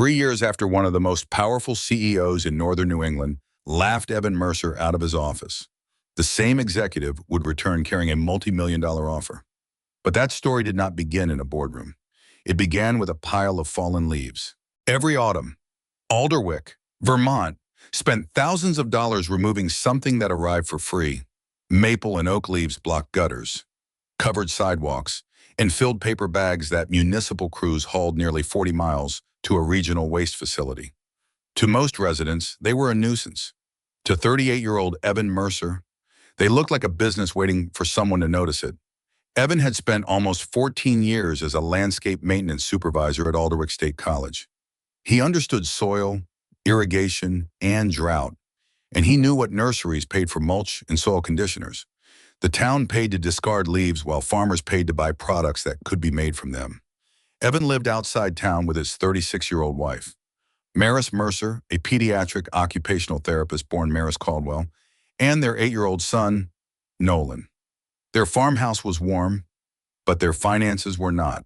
3 years after one of the most powerful CEOs in northern New England laughed Evan Mercer out of his office, the same executive would return carrying a multi-million-dollar offer. But that story did not begin in a boardroom. It began with a pile of fallen leaves. Every autumn, Alderwick, Vermont, spent thousands of dollars removing something that arrived for free. Maple and oak leaves blocked gutters, covered sidewalks, and filled paper bags that municipal crews hauled nearly 40 miles to a regional waste facility. To most residents, they were a nuisance. To 38-year-old Evan Mercer, they looked like a business waiting for someone to notice it. Evan had spent almost 14 years as a landscape maintenance supervisor at Alderwick State College. He understood soil, irrigation, and drought, and he knew what nurseries paid for mulch and soil conditioners. The town paid to discard leaves while farmers paid to buy products that could be made from them. Evan lived outside town with his 36-year-old wife, Maris Mercer, a pediatric occupational therapist born Maris Caldwell, and their 8-year-old son, Nolan. Their farmhouse was warm, but their finances were not.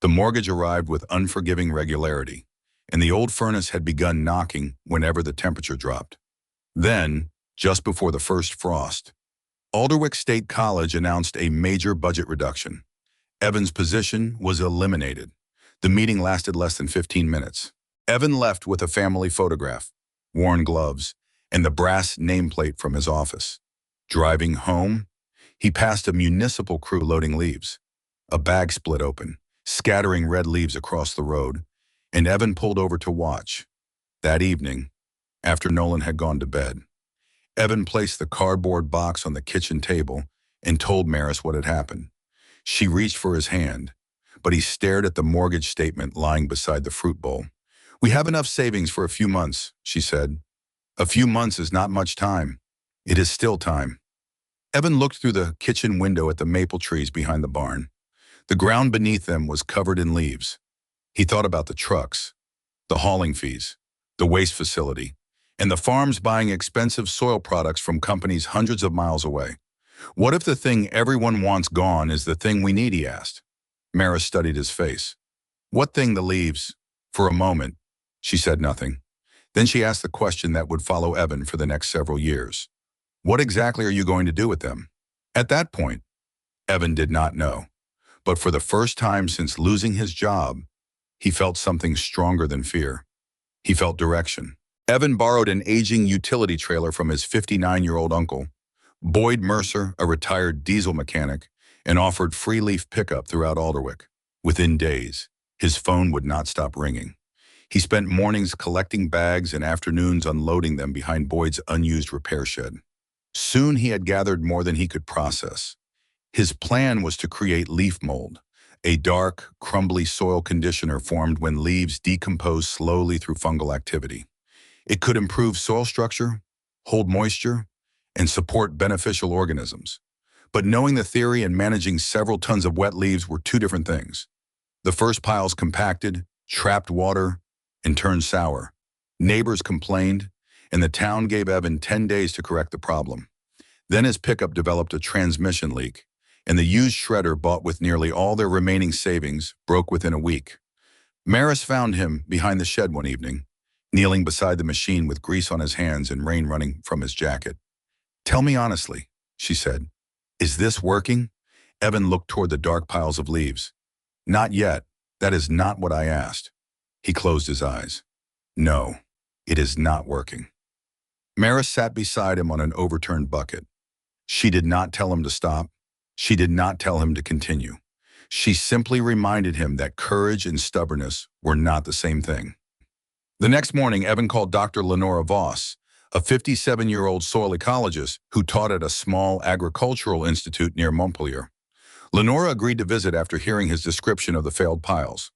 The mortgage arrived with unforgiving regularity, and the old furnace had begun knocking whenever the temperature dropped. Then, just before the first frost, Alderwick State College announced a major budget reduction. Evan's position was eliminated. The meeting lasted less than 15 minutes. Evan left with a family photograph, worn gloves, and the brass nameplate from his office. Driving home, he passed a municipal crew loading leaves. A bag split open, scattering red leaves across the road, and Evan pulled over to watch. That evening, after Nolan had gone to bed, Evan placed the cardboard box on the kitchen table and told Maris what had happened. She reached for his hand, but he stared at the mortgage statement lying beside the fruit bowl. "We have enough savings for a few months," she said. "A few months is not much time. It is still time." Evan looked through the kitchen window at the maple trees behind the barn. The ground beneath them was covered in leaves. He thought about the trucks, the hauling fees, the waste facility, and the farms buying expensive soil products from companies hundreds of miles away. "What if the thing everyone wants gone is the thing we need?" he asked. Maris studied his face. "What thing? The leaves?" For a moment, she said nothing. Then she asked the question that would follow Evan for the next several years. "What exactly are you going to do with them?" At that point, Evan did not know. But for the first time since losing his job, he felt something stronger than fear. He felt direction. Evan borrowed an aging utility trailer from his 59-year-old uncle, Boyd Mercer, a retired diesel mechanic, and offered free leaf pickup throughout Alderwick. Within days, his phone would not stop ringing. He spent mornings collecting bags and afternoons unloading them behind Boyd's unused repair shed. Soon he had gathered more than he could process. His plan was to create leaf mold, a dark, crumbly soil conditioner formed when leaves decompose slowly through fungal activity. It could improve soil structure, hold moisture, and support beneficial organisms. But knowing the theory and managing several tons of wet leaves were two different things. The first piles compacted, trapped water, and turned sour. Neighbors complained, and the town gave Evan 10 days to correct the problem. Then his pickup developed a transmission leak, and the used shredder bought with nearly all their remaining savings broke within a week. Maris found him behind the shed one evening, kneeling beside the machine with grease on his hands and rain running from his jacket. "Tell me honestly," she said, "is this working?" Evan looked toward the dark piles of leaves. "Not yet. That is not what I asked." He closed his eyes. "No, it is not working." Maris sat beside him on an overturned bucket. She did not tell him to stop. She did not tell him to continue. She simply reminded him that courage and stubbornness were not the same thing. The next morning, Evan called Dr. Lenora Voss, a 57-year-old soil ecologist who taught at a small agricultural institute near Montpelier. Lenora agreed to visit after hearing his description of the failed piles.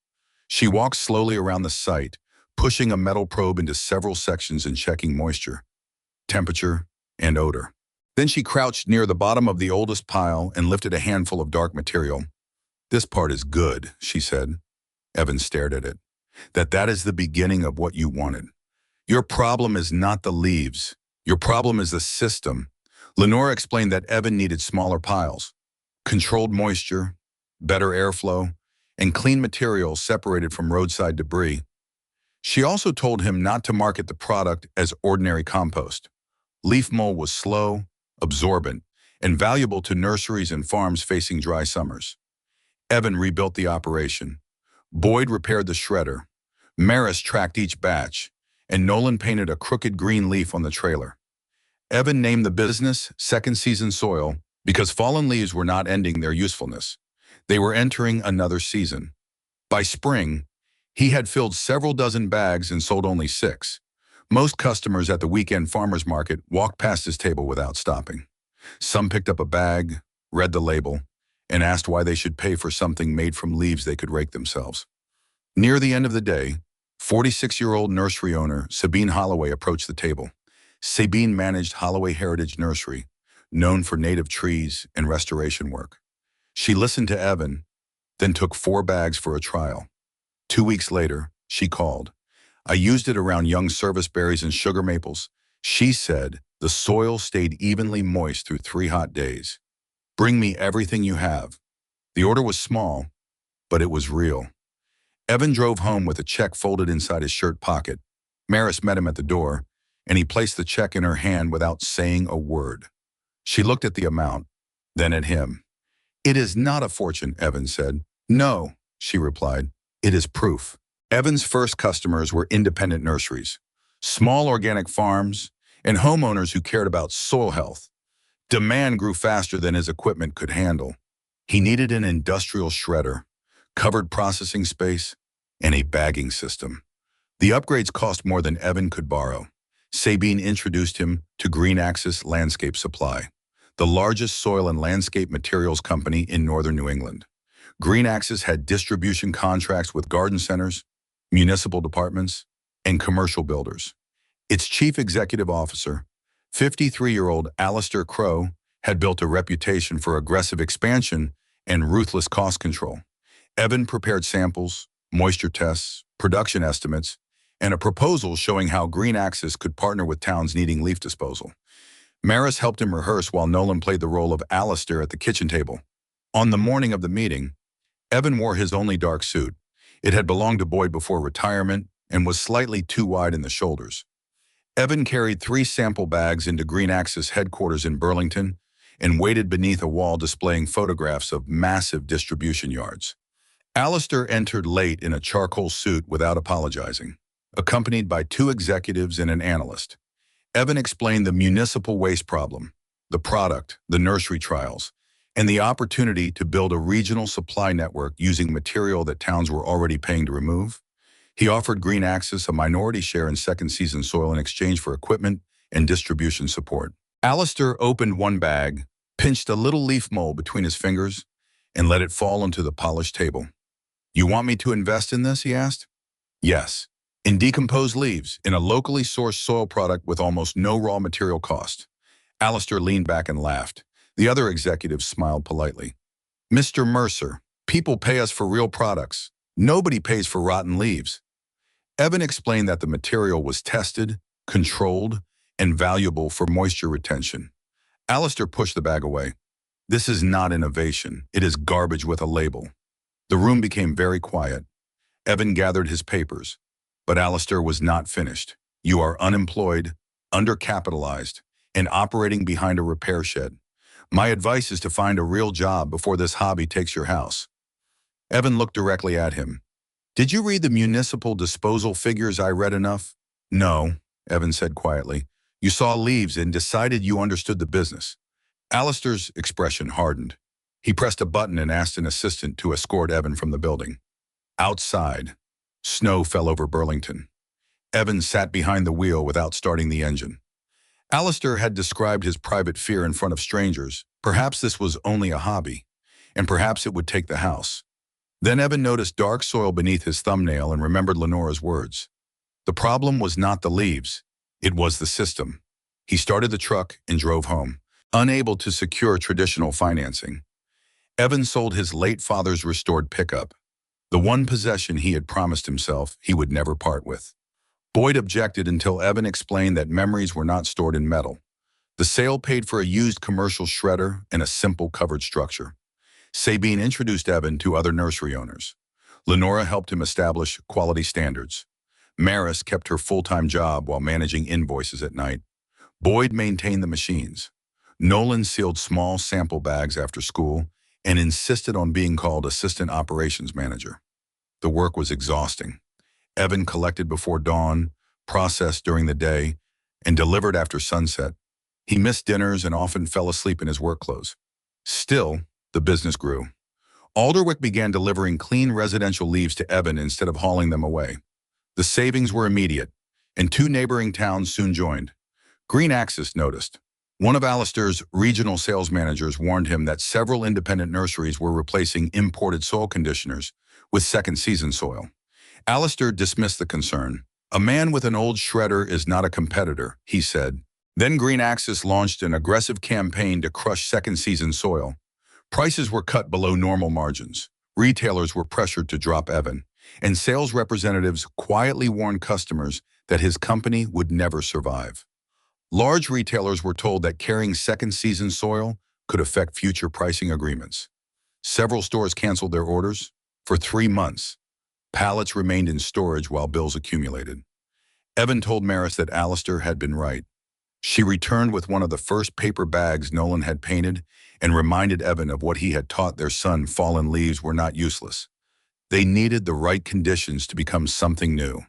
She walked slowly around the site, pushing a metal probe into several sections and checking moisture, temperature, and odor. Then she crouched near the bottom of the oldest pile and lifted a handful of dark material. "This part is good," she said. Evan stared at it. That is the beginning of what you wanted. "Your problem is not the leaves. Your problem is the system." Lenora explained that Evan needed smaller piles, controlled moisture, better airflow, and clean material separated from roadside debris. She also told him not to market the product as ordinary compost. Leaf mold was slow, absorbent, and valuable to nurseries and farms facing dry summers. Evan rebuilt the operation. Boyd repaired the shredder. Maris tracked each batch, and Nolan painted a crooked green leaf on the trailer. Evan named the business Second Season Soil because fallen leaves were not ending their usefulness. They were entering another season. By spring, he had filled several dozen bags and sold only 6. Most customers at the weekend farmers market walked past his table without stopping. Some picked up a bag, read the label, and asked why they should pay for something made from leaves they could rake themselves. Near the end of the day, 46-year-old nursery owner Sabine Holloway approached the table. Sabine managed Holloway Heritage Nursery, known for native trees and restoration work. She listened to Evan, then took 4 bags for a trial. 2 weeks later, she called. I used it around young service berries and sugar maples. She said the soil stayed evenly moist through 3 hot days. Bring me everything you have. The order was small, but it was real. Evan drove home with a check folded inside his shirt pocket. Maris met him at the door, and he placed the check in her hand without saying a word. She looked at the amount, then at him. It is not a fortune, Evan said. No, she replied. It is proof. Evan's first customers were independent nurseries, small organic farms, and homeowners who cared about soil health. Demand grew faster than his equipment could handle. He needed an industrial shredder, covered processing space, and a bagging system. The upgrades cost more than Evan could borrow. Sabine introduced him to Green Axis Landscape Supply, the largest soil and landscape materials company in northern New England. Green Axis had distribution contracts with garden centers, municipal departments, and commercial builders. Its chief executive officer, 53-year-old Alistair Crow, had built a reputation for aggressive expansion and ruthless cost control. Evan prepared samples, moisture tests, production estimates, and a proposal showing how Green Axis could partner with towns needing leaf disposal. Maris helped him rehearse while Nolan played the role of Alistair at the kitchen table. On the morning of the meeting, Evan wore his only dark suit. It had belonged to Boyd before retirement and was slightly too wide in the shoulders. Evan carried 3 sample bags into Green Axis headquarters in Burlington and waited beneath a wall displaying photographs of massive distribution yards. Alistair entered late in a charcoal suit without apologizing, accompanied by 2 executives and an analyst. Evan explained the municipal waste problem, the product, the nursery trials, and the opportunity to build a regional supply network using material that towns were already paying to remove. He offered Green Axis a minority share in Second Season Soil in exchange for equipment and distribution support. Alistair opened one bag, pinched a little leaf mold between his fingers, and let it fall onto the polished table. You want me to invest in this, he asked. Yes. In decomposed leaves, in a locally sourced soil product with almost no raw material cost. Alistair leaned back and laughed. The other executives smiled politely. Mr. Mercer, people pay us for real products. Nobody pays for rotten leaves. Evan explained that the material was tested, controlled, and valuable for moisture retention. Alistair pushed the bag away. This is not innovation. It is garbage with a label. The room became very quiet. Evan gathered his papers, but Alistair was not finished. You are unemployed, undercapitalized, and operating behind a repair shed. My advice is to find a real job before this hobby takes your house. Evan looked directly at him. Did you read the municipal disposal figures? I read enough? No, Evan said quietly. You saw leaves and decided you understood the business. Alistair's expression hardened. He pressed a button and asked an assistant to escort Evan from the building. Outside, snow fell over Burlington. Evan sat behind the wheel without starting the engine. Alistair had described his private fear in front of strangers. Perhaps this was only a hobby, and perhaps it would take the house. Then Evan noticed dark soil beneath his thumbnail and remembered Lenora's words. The problem was not the leaves, it was the system. He started the truck and drove home, unable to secure traditional financing. Evan sold his late father's restored pickup, the one possession he had promised himself he would never part with. Boyd objected until Evan explained that memories were not stored in metal. The sale paid for a used commercial shredder and a simple covered structure. Sabine introduced Evan to other nursery owners. Lenora helped him establish quality standards. Maris kept her full-time job while managing invoices at night. Boyd maintained the machines. Nolan sealed small sample bags after school and insisted on being called assistant operations manager. The work was exhausting. Evan collected before dawn, processed during the day, and delivered after sunset. He missed dinners and often fell asleep in his work clothes. Still, the business grew. Alderwick began delivering clean residential leaves to Evan instead of hauling them away. The savings were immediate, and two neighboring towns soon joined. Green Axis noticed. One of Alistair's regional sales managers warned him that several independent nurseries were replacing imported soil conditioners with second-season soil. Alistair dismissed the concern. "A man with an old shredder is not a competitor," he said. Then Green Axis launched an aggressive campaign to crush second-season soil. Prices were cut below normal margins. Retailers were pressured to drop Evan, and sales representatives quietly warned customers that his company would never survive. Large retailers were told that carrying second-season soil could affect future pricing agreements. Several stores canceled their orders. For 3 months, pallets remained in storage while bills accumulated. Evan told Maris that Alistair had been right. She returned with one of the first paper bags Nolan had painted and reminded Evan of what he had taught their son: fallen leaves were not useless. They needed the right conditions to become something new.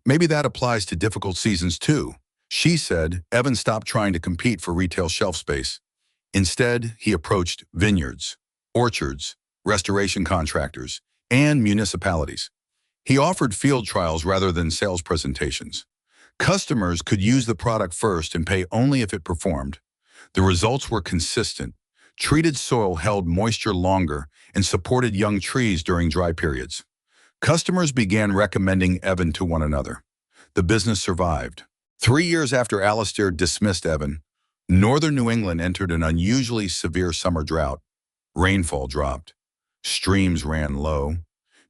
"Maybe that applies to difficult seasons too," she said. Evan stopped trying to compete for retail shelf space. Instead, he approached vineyards, orchards, restoration contractors, and municipalities. He offered field trials rather than sales presentations. Customers could use the product first and pay only if it performed. The results were consistent. Treated soil held moisture longer and supported young trees during dry periods. Customers began recommending Evan to one another. The business survived. 3 years after Alistair dismissed Evan, northern New England entered an unusually severe summer drought. Rainfall dropped. Streams ran low.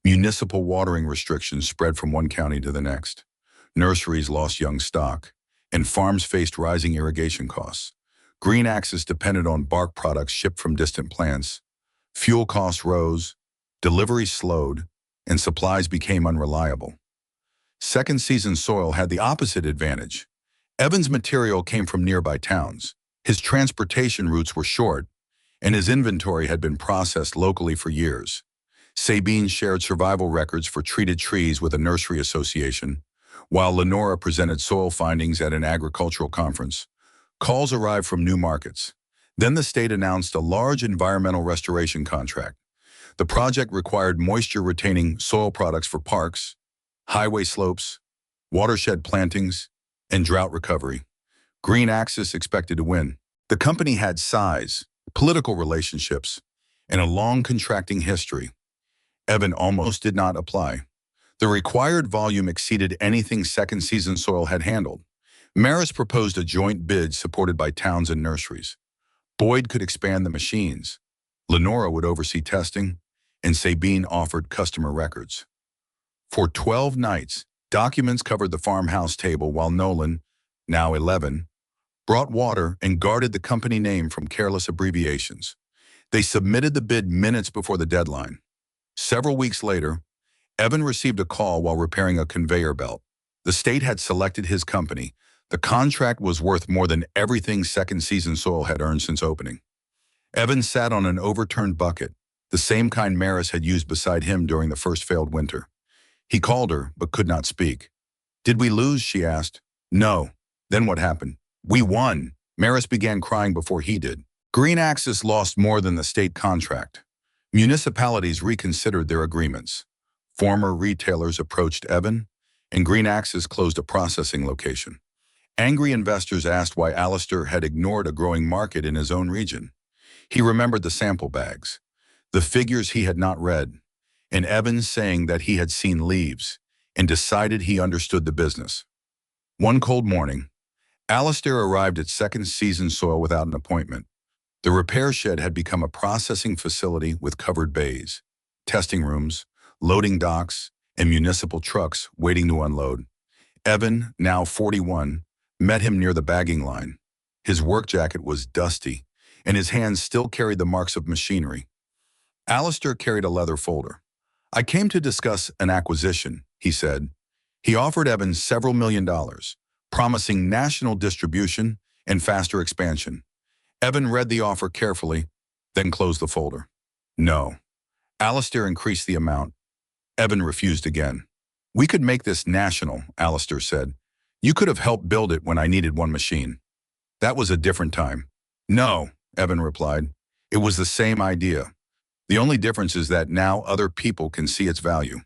Municipal watering restrictions spread from one county to the next. Nurseries lost young stock, and farms faced rising irrigation costs. Green Axis depended on bark products shipped from distant plants. Fuel costs rose, deliveries slowed, and supplies became unreliable. Second-season soil had the opposite advantage. Evan's material came from nearby towns. His transportation routes were short, and his inventory had been processed locally for years. Sabine shared survival records for treated trees with a nursery association, while Lenora presented soil findings at an agricultural conference. Calls arrived from new markets. Then the state announced a large environmental restoration contract. The project required moisture-retaining soil products for parks, highway slopes, watershed plantings, and drought recovery. Green Axis expected to win. The company had size, political relationships, and a long contracting history. Evan almost did not apply. The required volume exceeded anything second-season soil had handled. Maris proposed a joint bid supported by towns and nurseries. Boyd could expand the machines. Lenora would oversee testing, and Sabine offered customer records. For 12 nights, documents covered the farmhouse table while Nolan, now 11, brought water and guarded the company name from careless abbreviations. They submitted the bid minutes before the deadline. Several weeks later, Evan received a call while repairing a conveyor belt. The state had selected his company. The contract was worth more than everything second-season soil had earned since opening. Evan sat on an overturned bucket, the same kind Maris had used beside him during the first failed winter. He called her, but could not speak. "Did we lose?" she asked. "No." "Then what happened?" "We won." Maris began crying before he did. Green Axis lost more than the state contract. Municipalities reconsidered their agreements. Former retailers approached Evan, and Green Axis closed a processing location. Angry investors asked why Alistair had ignored a growing market in his own region. He remembered the sample bags, the figures he had not read, and Evan saying that he had seen leaves, and decided he understood the business. One cold morning, Alistair arrived at second-season soil without an appointment. The repair shed had become a processing facility with covered bays, testing rooms, loading docks, and municipal trucks waiting to unload. Evan, now 41, met him near the bagging line. His work jacket was dusty, and his hands still carried the marks of machinery. Alistair carried a leather folder. "I came to discuss an acquisition," he said. He offered Evans several $1 million, promising national distribution and faster expansion. Evan read the offer carefully, then closed the folder. No. Alistair increased the amount. Evan refused again. We could make this national, Alistair said. You could have helped build it when I needed one machine. That was a different time. No, Evan replied. It was the same idea. The only difference is that now other people can see its value.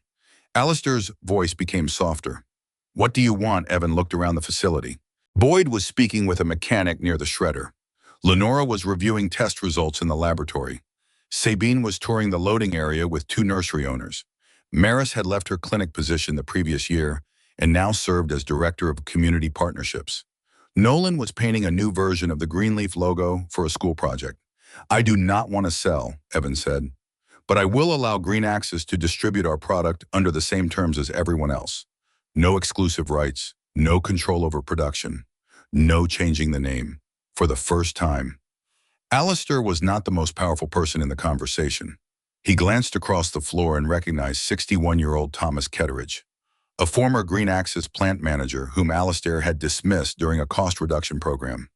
Alistair's voice became softer. What do you want? Evan looked around the facility. Boyd was speaking with a mechanic near the shredder. Lenora was reviewing test results in the laboratory. Sabine was touring the loading area with 2 nursery owners. Maris had left her clinic position the previous year and now served as Director of Community Partnerships. Nolan was painting a new version of the Greenleaf logo for a school project. I do not want to sell, Evan said, but I will allow Green Axis to distribute our product under the same terms as everyone else. No exclusive rights, no control over production, no changing the name. For the first time. Alistair was not the most powerful person in the conversation. He glanced across the floor and recognized 61-year-old Thomas Ketteridge, a former Green Axis plant manager whom Alistair had dismissed during a cost reduction program.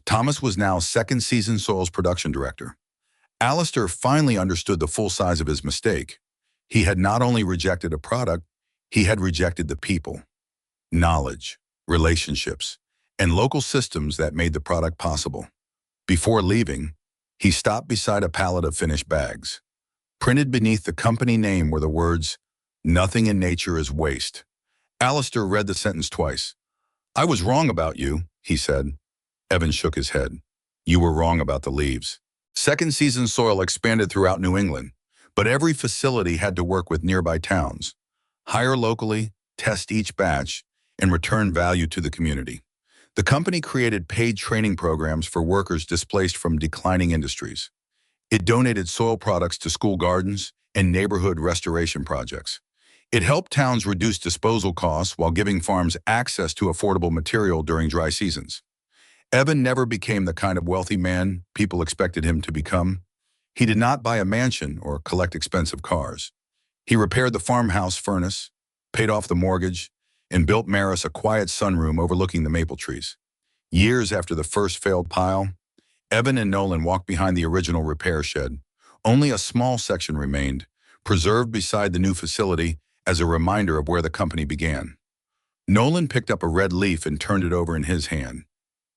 Thomas was now second season Soils production director. Alistair finally understood the full size of his mistake. He had not only rejected a product, he had rejected the people, knowledge, relationships, and local systems that made the product possible. Before leaving, he stopped beside a pallet of finished bags. Printed beneath the company name were the words, "Nothing in nature is waste." Alistair read the sentence twice. I was wrong about you, he said. Evan shook his head. You were wrong about the leaves. Second season Soil expanded throughout New England, but every facility had to work with nearby towns, hire locally, test each batch, and return value to the community. The company created paid training programs for workers displaced from declining industries. It donated soil products to school gardens and neighborhood restoration projects. It helped towns reduce disposal costs while giving farms access to affordable material during dry seasons. Evan never became the kind of wealthy man people expected him to become. He did not buy a mansion or collect expensive cars. He repaired the farmhouse furnace, paid off the mortgage, and built Maris a quiet sunroom overlooking the maple trees. Years after the first failed pile, Evan and Nolan walked behind the original repair shed. Only a small section remained, preserved beside the new facility as a reminder of where the company began. Nolan picked up a red leaf and turned it over in his hand.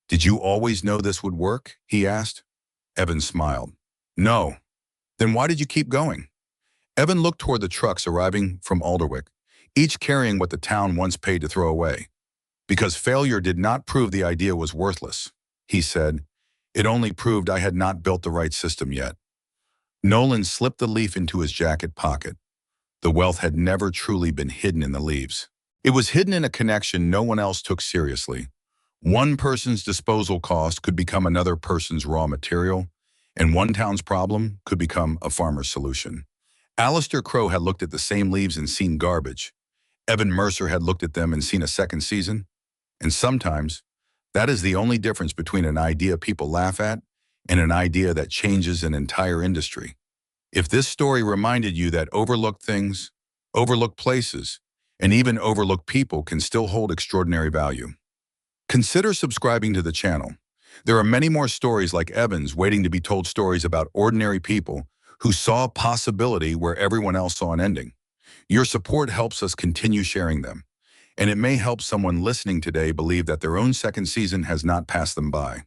Did you always know this would work? He asked. Evan smiled. No. Then why did you keep going? Evan looked toward the trucks arriving from Alderwick, each carrying what the town once paid to throw away. Because failure did not prove the idea was worthless, he said. It only proved I had not built the right system yet. Nolan slipped the leaf into his jacket pocket. The wealth had never truly been hidden in the leaves. It was hidden in a connection no one else took seriously. One person's disposal cost could become another person's raw material, and one town's problem could become a farmer's solution. Alistair Crow had looked at the same leaves and seen garbage. Evan Mercer had looked at them and seen a second season. And sometimes, that is the only difference between an idea people laugh at and an idea that changes an entire industry. If this story reminded you that overlooked things, overlooked places, and even overlooked people can still hold extraordinary value, consider subscribing to the channel. There are many more stories like Evan's waiting to be told, stories about ordinary people who saw a possibility where everyone else saw an ending. Your support helps us continue sharing them, and it may help someone listening today believe that their own second season has not passed them by.